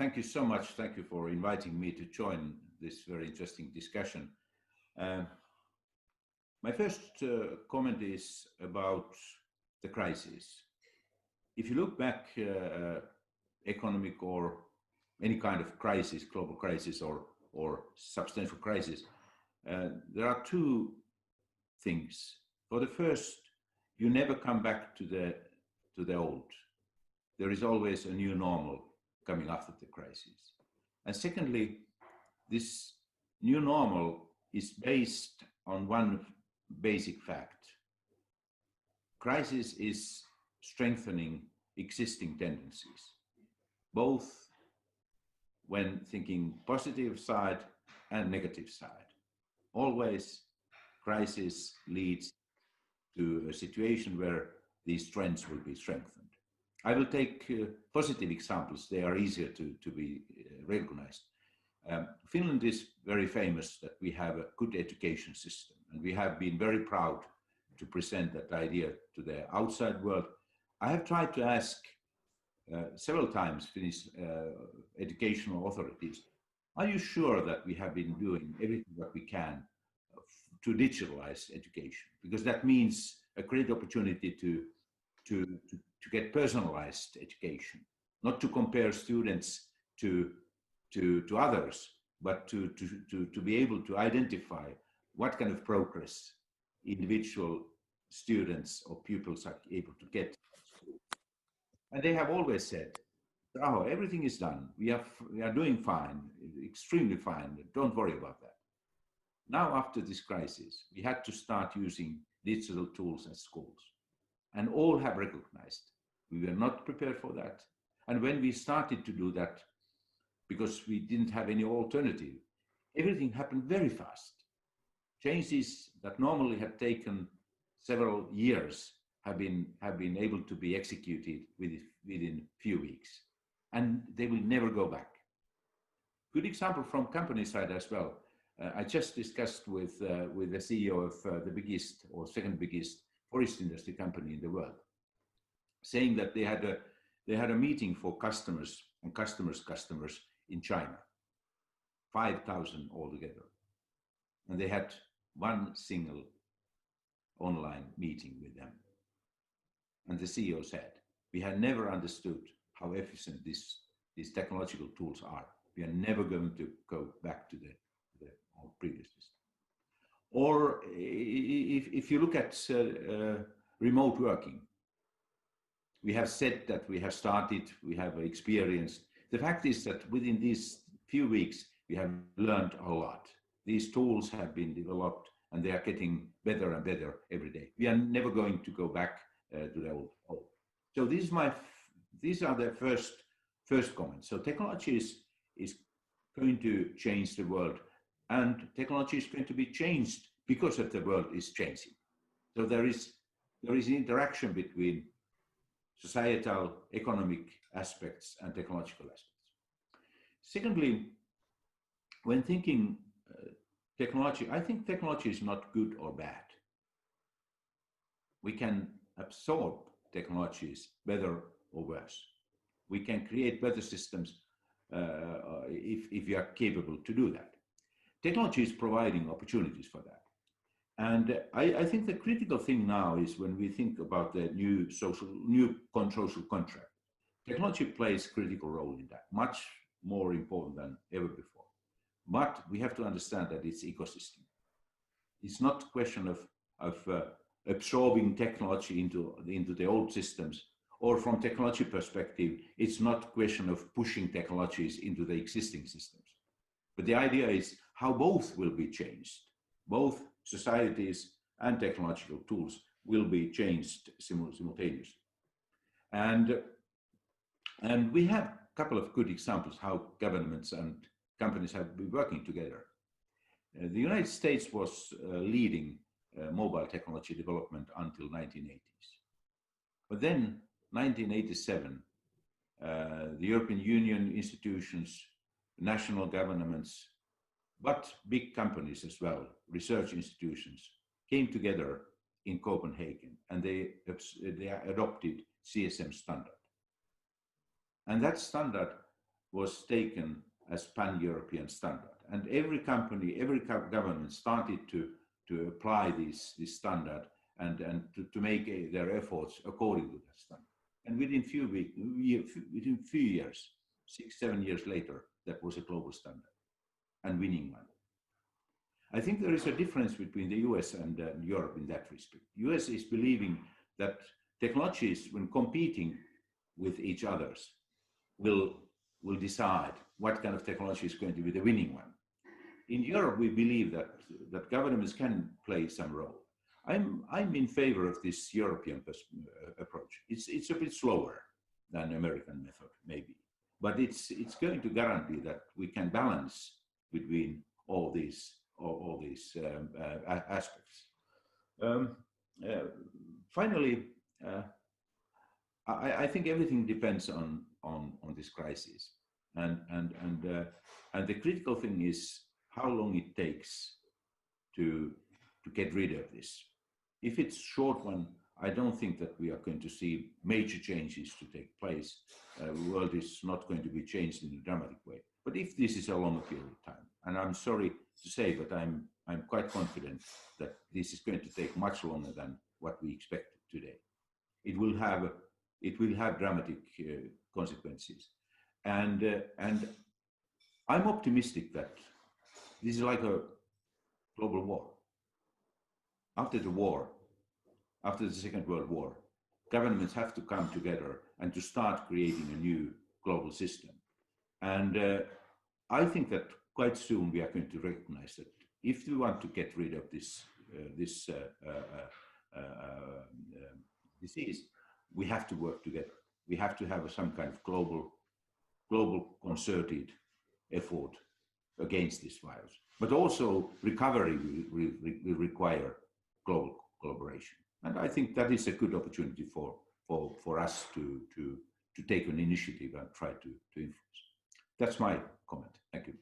thank you so much. Thank you for inviting me to join this very interesting discussion. My first comment is about the crisis. If you look back, economic or any kind of crisis, global crisis or substantial crisis, there are two things. For the first, you never come back to the old. There is always a new normal coming after the crisis. And secondly, this new normal is based on one basic fact. Crisis is strengthening existing tendencies, both when thinking positive side and negative side. Always crisis leads to a situation where these trends will be strengthened. I will take positive examples. They are easier to be recognized. Finland is very famous that we have a good education system, and we have been very proud to present that idea to the outside world. I have tried to ask several times Finnish educational authorities, are you sure that we have been doing everything that we can to digitalize education? Because that means a great opportunity to get personalized education, not to compare students to others, but to be able to identify what kind of progress individual students or pupils are able to get. And they have always said, oh, everything is done. We are doing fine, extremely fine. Don't worry about that. Now, after this crisis, we had to start using digital tools at schools. And all have recognized we were not prepared for that. And when we started to do that, because we didn't have any alternative, everything happened very fast. Changes that normally had taken several years have been able to be executed within few weeks. And they will never go back. Good example from company side as well. I just discussed with the CEO of the biggest or second biggest forest industry company in the world, saying that they had a meeting for customers and customers in China, 5,000 altogether. And they had one single online meeting with them. And the CEO said, we had never understood how efficient these technological tools are. We are never going to go back to the previous system. Or if you look at remote working, we have said that we have started, we have experienced. The fact is that within these few weeks, we have learned a lot. These tools have been developed and they are getting better and better every day. We are never going to go back to the old. So these are the first comments. So technology is going to change the world, and technology is going to be changed because of the world is changing. So there is an interaction between societal, economic aspects and technological aspects. Secondly, when thinking technology, I think technology is not good or bad. We can absorb technologies better or worse. We can create better systems if we are capable to do that. Technology is providing opportunities for that. And I think the critical thing now is when we think about the new social contract, technology plays a critical role in that, much more important than ever before. But we have to understand that it's ecosystem. It's not a question of absorbing technology into the old systems, or from technology perspective, it's not a question of pushing technologies into the existing systems. But the idea is how both will be changed. Both societies and technological tools will be changed simultaneously. And we have a couple of good examples how governments and companies have been working together. The United States was leading mobile technology development until 1980s. But then 1987, the European Union institutions, national governments, but big companies as well, research institutions, came together in Copenhagen, and they adopted CSM standard. And that standard was taken as pan-European standard. And every company, every government started to apply this standard and to make their efforts according to that standard. And within few years, 6-7 years later, that was a global standard and winning one. I think there is a difference between the US and Europe in that respect. US is believing that technologies, when competing with each others, will decide what kind of technology is going to be the winning one. In Europe, we believe that governments can play some role. I'm in favor of this European approach. It's a bit slower than the American method, maybe, but it's going to guarantee that we can balance between all these aspects. Finally, I think everything depends on this crisis, and the critical thing is how long it takes to get rid of this. If it's short one, I don't think that we are going to see major changes to take place. The world is not going to be changed in a dramatic way. But if this is a longer period of time, and I'm sorry to say, but I'm quite confident that this is going to take much longer than what we expected today. It will have dramatic consequences, and I'm optimistic that this is like a global war. After the war, after the Second World War, governments have to come together and to start creating a new global system. And I think that quite soon we are going to recognize that if we want to get rid of this disease, we have to work together. We have to have some kind of global concerted effort against this virus. But also recovery will require global collaboration. And I think that is a good opportunity for us to take an initiative and try to influence. That's my comment. Thank you.